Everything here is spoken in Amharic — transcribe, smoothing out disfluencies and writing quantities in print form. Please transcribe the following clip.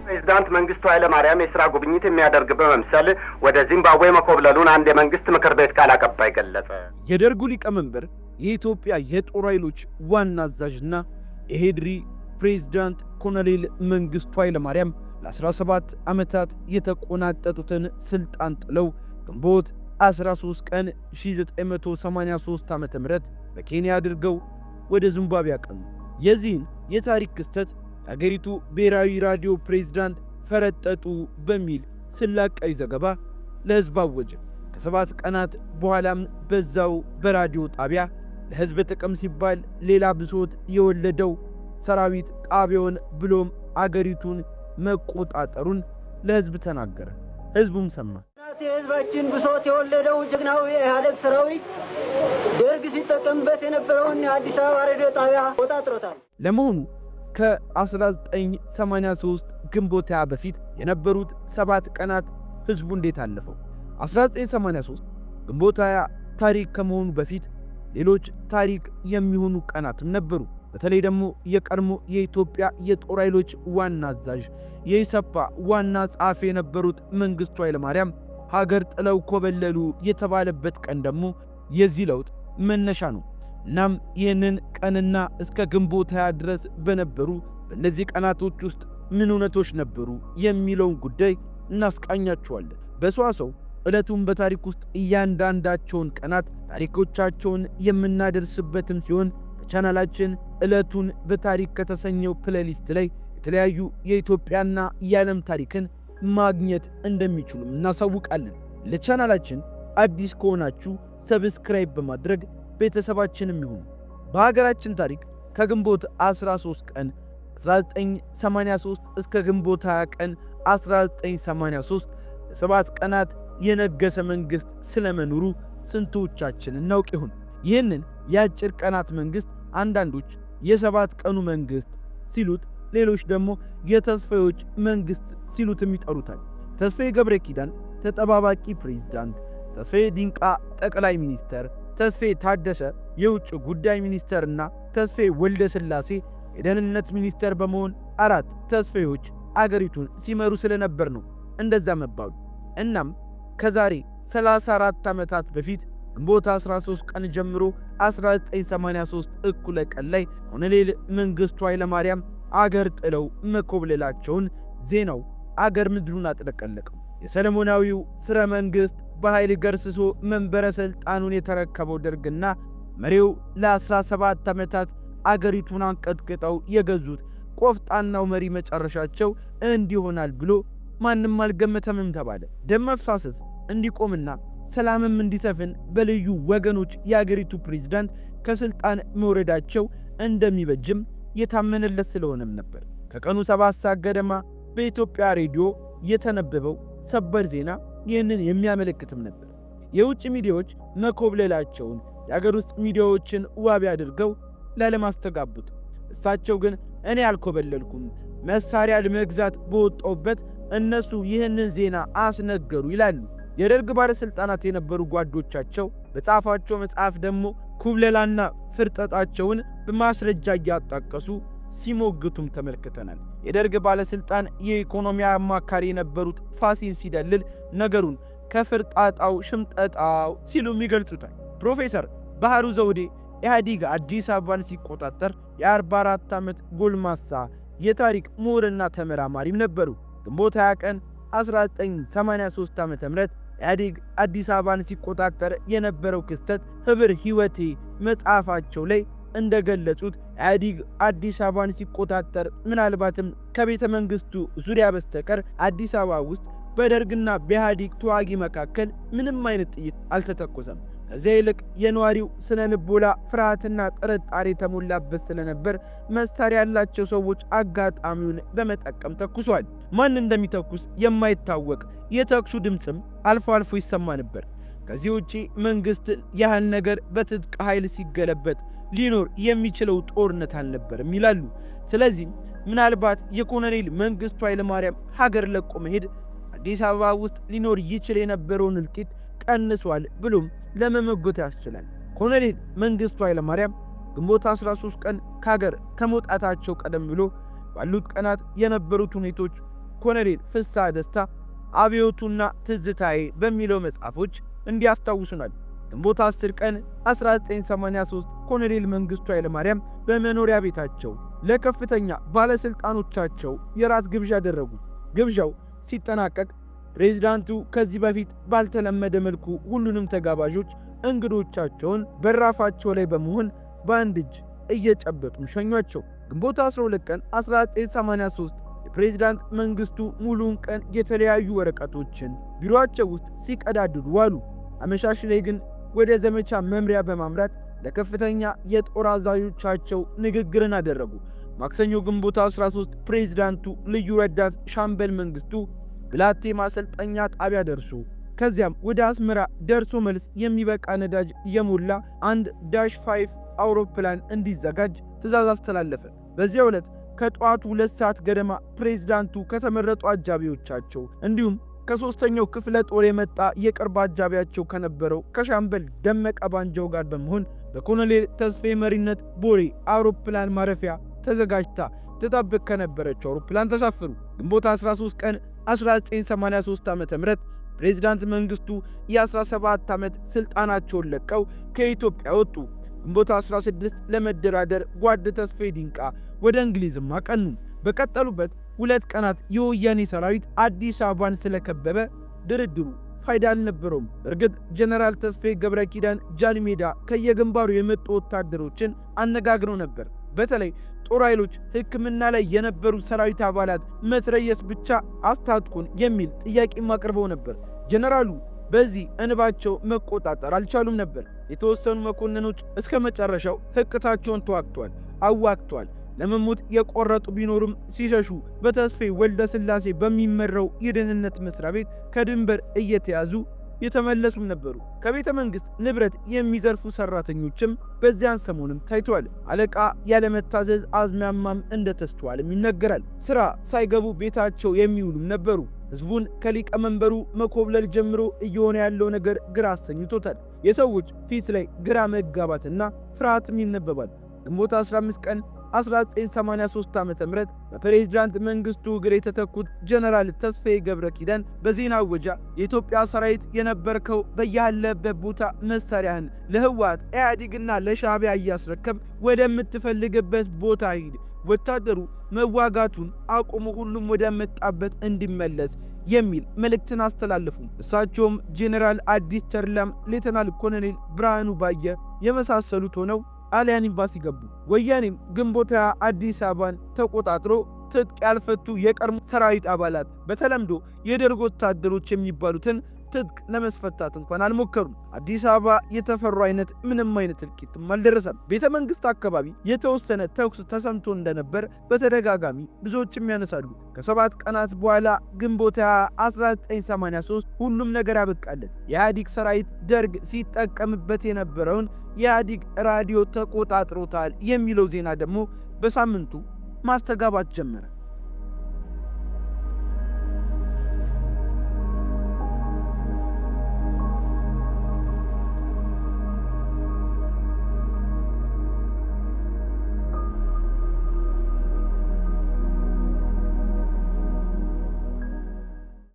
ፕሬዝዳንት መንግስቱ ኃይለማርያም የሥራ ጉብኝት የሚያደርግ በመምሰል ወደ ዚምባብዌ መኮብለሉን አንድ የመንግስት ምክር ቤት ቃል አቀባይ ገለጸ። የደርጉ ሊቀመንበር የኢትዮጵያ የጦር ኃይሎች ዋና አዛዥና የሄድሪ ፕሬዝዳንት ኮሎኔል መንግስቱ ኃይለማርያም ለ17 ዓመታት የተቆናጠጡትን ስልጣን ጥለው ግንቦት 13 ቀን 1983 ዓ.ም በኬንያ አድርገው ወደ ዚምባብዌ አቀኑ። የዚህን የታሪክ ክስተት የአገሪቱ ብሔራዊ ራዲዮ ፕሬዝዳንት ፈረጠጡ በሚል ስላቃይ ዘገባ ለሕዝብ አወጀ። ከ7 ቀናት በኋላም በዛው በራዲዮ ጣቢያ ለሕዝብ ጥቅም ሲባል ሌላ ብሶት የወለደው ሰራዊት ጣቢያውን ብሎም አገሪቱን መቆጣጠሩን ለሕዝብ ተናገረ። ሕዝቡም ሰማ። የሕዝባችን ብሶት የወለደው ጀግናው የኢህአዴግ ሰራዊት ደርግ ሲጠቀምበት የነበረውን የአዲስ አበባ ሬዲዮ ጣቢያ ተቆጣጥሮታል። ለመሆኑ ከ1983 ግንቦት 20 በፊት የነበሩት 7 ቀናት ሕዝቡ እንዴት አለፈው? 1983 ግንቦት 20 ታሪክ ከመሆኑ በፊት ሌሎች ታሪክ የሚሆኑ ቀናትም ነበሩ። በተለይ ደግሞ የቀድሞ የኢትዮጵያ የጦር ኃይሎች ዋና አዛዥ የኢሰፓ ዋና ጸሐፊ የነበሩት መንግስቱ ኃይለማርያም ሀገር ጥለው ኮበለሉ የተባለበት ቀን ደግሞ የዚህ ለውጥ መነሻ ነው። እናም ይህንን ቀንና እስከ ግንቦት 20 ድረስ በነበሩ በእነዚህ ቀናቶች ውስጥ ምን እውነቶች ነበሩ የሚለውን ጉዳይ እናስቃኛችኋለን። በሰዋሰው ዕለቱን በታሪክ ውስጥ እያንዳንዳቸውን ቀናት ታሪኮቻቸውን የምናደርስበትም ሲሆን በቻናላችን ዕለቱን በታሪክ ከተሰኘው ፕሌሊስት ላይ የተለያዩ የኢትዮጵያና የዓለም ታሪክን ማግኘት እንደሚችሉም እናሳውቃለን። ለቻናላችን አዲስ ከሆናችሁ ሰብስክራይብ በማድረግ ቤተሰባችንም ይሁኑ። በሀገራችን ታሪክ ከግንቦት 13 ቀን 1983 እስከ ግንቦት 20 ቀን 1983 ለ7 ቀናት የነገሰ መንግስት ስለመኖሩ ስንቶቻችን እናውቅ ይሆን? ይህንን የአጭር ቀናት መንግስት አንዳንዶች የ7 ቀኑ መንግስት ሲሉት፣ ሌሎች ደግሞ የተስፋዮች መንግስት ሲሉትም ይጠሩታል። ተስፋዬ ገብረ ኪዳን ተጠባባቂ ፕሬዝዳንት፣ ተስፋዬ ዲንቃ ጠቅላይ ሚኒስተር፣ ተስፋዬ ታደሰ የውጭ ጉዳይ ሚኒስተርና ተስፋዬ ወልደ ስላሴ የደህንነት ሚኒስተር በመሆን 4 ተስፋዬዎች አገሪቱን ሲመሩ ስለነበር ነው እንደዛ መባሉ። እናም ከዛሬ 34 ዓመታት በፊት ግንቦት 13 ቀን ጀምሮ 1983 እኩለ ቀን ላይ ኮሎኔል መንግስቱ ኃይለማርያም አገር ጥለው መኮብለላቸውን ዜናው አገር ምድሩን አጥለቀለቀው። የሰለሞናዊው ስረ መንግስት በኃይል ገርስሶ መንበረ ስልጣኑን የተረከበው ደርግና መሪው ለ17 ዓመታት አገሪቱን አንቀጥቅጠው የገዙት ቆፍጣናው መሪ መጨረሻቸው እንዲሆናል ብሎ ማንም አልገመተምም ተባለ። ደም መፋሰስ እንዲቆምና ሰላምም እንዲሰፍን በልዩ ወገኖች የአገሪቱ ፕሬዝዳንት ከስልጣን መውረዳቸው እንደሚበጅም የታመነለት ስለሆነም ነበር። ከቀኑ 7 ሰዓት ገደማ በኢትዮጵያ ሬዲዮ የተነበበው ሰበር ዜና ይህንን የሚያመለክትም ነበር። የውጭ ሚዲያዎች መኮብለላቸውን የአገር ውስጥ ሚዲያዎችን ዋቢ አድርገው ላለማስተጋቡት፣ እሳቸው ግን እኔ አልኮበለልኩም መሳሪያ ለመግዛት በወጣውበት እነሱ ይህንን ዜና አስነገሩ ይላሉ። የደርግ ባለስልጣናት የነበሩ ጓዶቻቸው በጻፏቸው መጽሐፍ ደግሞ ኩብለላና ፍርጠጣቸውን በማስረጃ እያጣቀሱ ሲሞግቱም ተመልክተናል። የደርግ ባለስልጣን የኢኮኖሚ አማካሪ የነበሩት ፋሲል ሲደልል ነገሩን ከፍርጣጣው ሽምጠጣው ሲሉም ይገልጹታል። ፕሮፌሰር ባህሩ ዘውዴ ኢህአዲግ አዲስ አበባን ሲቆጣጠር የ44 ዓመት ጎልማሳ የታሪክ ምሁርና ተመራማሪም ነበሩ። ግንቦት 20 ቀን 1983 ዓ.ም ኢህአዲግ አዲስ አበባን ሲቆጣጠር የነበረው ክስተት ህብር ህይወቴ መጽሐፋቸው ላይ እንደገለጹት ኢህአዲግ አዲስ አበባን ሲቆጣጠር ምናልባትም ከቤተ መንግስቱ ዙሪያ በስተቀር አዲስ አበባ ውስጥ በደርግና በኢህአዲግ ተዋጊ መካከል ምንም አይነት ጥይት አልተተኮሰም። ከዚያ ይልቅ የነዋሪው ስነ ልቦና ፍርሃትና ጥርጣሬ ተሞላበት ስለነበር መሳሪያ ያላቸው ሰዎች አጋጣሚውን በመጠቀም ተኩሷል። ማን እንደሚተኩስ የማይታወቅ የተኩሱ ድምፅም አልፎ አልፎ ይሰማ ነበር። ከዚህ ውጪ መንግስት ያህል ነገር በትጥቅ ኃይል ሲገለበጥ ሊኖር የሚችለው ጦርነት አልነበርም ይላሉ። ስለዚህ ምናልባት የኮሎኔል መንግስቱ ኃይለማርያም ሀገር ለቆ መሄድ አዲስ አበባ ውስጥ ሊኖር ይችል የነበረውን እልቂት ቀንሷል ብሎም ለመመጎት ያስችላል። ኮሎኔል መንግስቱ ኃይለማርያም ግንቦት 13 ቀን ከሀገር ከመውጣታቸው ቀደም ብሎ ባሉት ቀናት የነበሩት ሁኔታዎች ኮሎኔል ፍስሐ ደስታ አብዮቱና ትዝታዬ በሚለው መጽሐፎች እንዲያስታውሱናል። ግንቦት 10 ቀን 1983 ኮሎኔል መንግስቱ ኃይለማርያም በመኖሪያ ቤታቸው ለከፍተኛ ባለስልጣኖቻቸው የራት ግብዣ አደረጉ። ግብዣው ሲጠናቀቅ ፕሬዝዳንቱ ከዚህ በፊት ባልተለመደ መልኩ ሁሉንም ተጋባዦች እንግዶቻቸውን በራፋቸው ላይ በመሆን በአንድ እጅ እየጨበጡ ሸኟቸው። ግንቦት 12 ቀን 1983 የፕሬዝዳንት መንግስቱ ሙሉውን ቀን የተለያዩ ወረቀቶችን ቢሮአቸው ውስጥ ሲቀዳድዱ ዋሉ። አመሻሽ ላይ ግን ወደ ዘመቻ መምሪያ በማምራት ለከፍተኛ የጦር አዛዦቻቸው ንግግርን አደረጉ። ማክሰኞ ግንቦት 13 ፕሬዝዳንቱ ልዩ ረዳት ሻምበል መንግስቱ ብላቴ ማሰልጠኛ ጣቢያ ደርሱ። ከዚያም ወደ አስመራ ደርሶ መልስ የሚበቃ ነዳጅ የሞላ አንድ ዳሽ 5 አውሮፕላን እንዲዘጋጅ ትዕዛዝ አስተላለፈ። በዚያው ዕለት ከጠዋቱ 2 ሰዓት ገደማ ፕሬዝዳንቱ ከተመረጡ አጃቢዎቻቸው እንዲሁም ከሶስተኛው ክፍለ ጦር የመጣ የቅርብ አጃቢያቸው ከነበረው ከሻምበል ደመቀ ባንጃው ጋር በመሆን በኮሎኔል ተስፋዬ መሪነት ቦሌ አውሮፕላን ማረፊያ ተዘጋጅታ ተጠብቅ ከነበረችው አውሮፕላን ተሳፈሩ። ግንቦት 13 ቀን 1983 ዓ.ም ፕሬዝዳንት መንግስቱ የ17 ዓመት ስልጣናቸውን ለቀው ከኢትዮጵያ ወጡ። ግንቦት 16 ለመደራደር ጓድ ተስፋዬ ዲንቃ ወደ እንግሊዝም አቀኑ። በቀጠሉበት 2 ቀናት የወያኔ ሰራዊት አዲስ አበባን ስለከበበ ድርድሩ ፋይዳ አልነበረውም። እርግጥ ጀነራል ተስፋዬ ገብረ ኪዳን ጃንሜዳ ከየግንባሩ የመጡ ወታደሮችን አነጋግረው ነበር። በተለይ ጦር ኃይሎች ሕክምና ላይ የነበሩ ሰራዊት አባላት መትረየስ ብቻ አስታጥቁን የሚል ጥያቄም አቅርበው ነበር። ጀነራሉ በዚህ እንባቸው መቆጣጠር አልቻሉም ነበር። የተወሰኑ መኮንኖች እስከ መጨረሻው ህቅታቸውን ተዋግተዋል፣ አዋግተዋል። ለመሞት የቆረጡ ቢኖሩም ሲሸሹ በተስፋዬ ወልደ ስላሴ በሚመራው የደህንነት መስሪያ ቤት ከድንበር እየተያዙ የተመለሱም ነበሩ። ከቤተ መንግስት ንብረት የሚዘርፉ ሰራተኞችም በዚያን ሰሞንም ታይተዋል። አለቃ ያለመታዘዝ አዝማማም እንደተስተዋልም ይነገራል። ስራ ሳይገቡ ቤታቸው የሚውሉም ነበሩ። ህዝቡን ከሊቀመንበሩ መኮብለል ጀምሮ እየሆነ ያለው ነገር ግራ አሰኝቶታል። የሰዎች ፊት ላይ ግራ መጋባትና ፍርሃትም ይነበባል። ግንቦት 15 ቀን 1983 ዓ.ም በፕሬዝዳንት መንግስቱ እግር የተተኩት ጀነራል ተስፋዬ ገብረ ኪዳን በዜና ወጃ የኢትዮጵያ ሰራዊት የነበርከው በያለበት ቦታ መሳሪያህን ለህወሓት ኢህአዴግና ለሻዕቢያ እያስረከብ ወደምትፈልግበት ቦታ ሂድ፣ ወታደሩ መዋጋቱን አቁሙ፣ ሁሉም ወደመጣበት እንዲመለስ የሚል መልእክትን አስተላለፉ። እሳቸውም ጄኔራል አዲስ ተድላም፣ ሌተናል ኮሎኔል ብርሃኑ ባየ የመሳሰሉት ሆነው ጣሊያን ኤምባሲ ገቡ። ወያኔም ግንቦት አዲስ አበባን ተቆጣጥሮ ትጥቅ ያልፈቱ የቀድሞ ሰራዊት አባላት በተለምዶ የደርግ ወታደሮች የሚባሉትን ትጥቅ ለመስፈታት እንኳን አልሞከሩም። አዲስ አበባ የተፈሩ አይነት ምንም አይነት እልቂትም አልደረሰም። ቤተ መንግስት አካባቢ የተወሰነ ተኩስ ተሰምቶ እንደነበር በተደጋጋሚ ብዙዎችም ያነሳሉ። ከ7 ቀናት በኋላ ግንቦት 1983 ሁሉም ነገር ያበቃለት። የኢህአዴግ ሰራዊት ደርግ ሲጠቀምበት የነበረውን የኢህአዴግ ራዲዮ ተቆጣጥሮታል የሚለው ዜና ደግሞ በሳምንቱ ማስተጋባት ጀመረ።